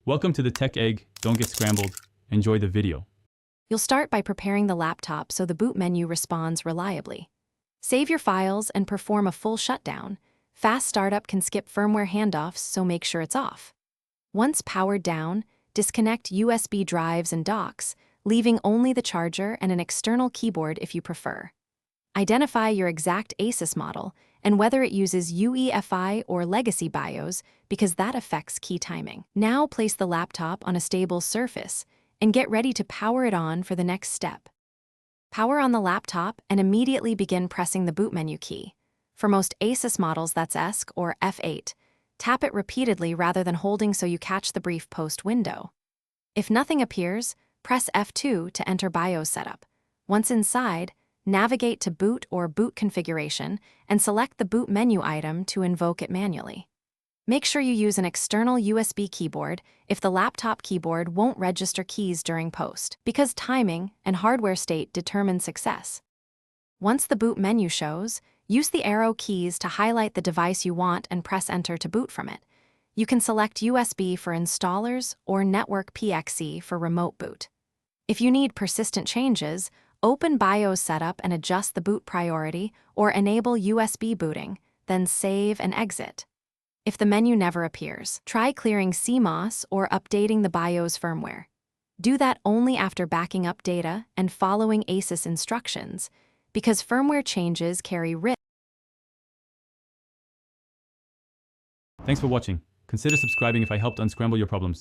Welcome to the Tech Egg. Don't get scrambled. Enjoy the video. You'll start by preparing the laptop so the boot menu responds reliably. Save your files and perform a full shutdown. Fast startup can skip firmware handoffs, so make sure it's off. Once powered down, disconnect USB drives and docks, leaving only the charger and an external keyboard if you prefer. Identify your exact Asus model and whether it uses UEFI or legacy BIOS, because that affects key timing. Now place the laptop on a stable surface and get ready to power it on for the next step. Power on the laptop and immediately begin pressing the boot menu key. For most Asus models, that's ESC or F8. Tap it repeatedly rather than holding so you catch the brief post window. If nothing appears, press F2 to enter BIOS setup. Once inside, navigate to boot or boot configuration and select the boot menu item to invoke it manually. Make sure you use an external USB keyboard if the laptop keyboard won't register keys during post, because timing and hardware state determine success. Once the boot menu shows, use the arrow keys to highlight the device you want and press enter to boot from it. You can select USB for installers or network PXE for remote boot. If you need persistent changes, open BIOS setup and adjust the boot priority or enable USB booting, then save and exit. If the menu never appears, try clearing CMOS or updating the BIOS firmware. Do that only after backing up data and following Asus instructions, because firmware changes carry risk. Thanks for watching. Consider subscribing if I helped unscramble your problems.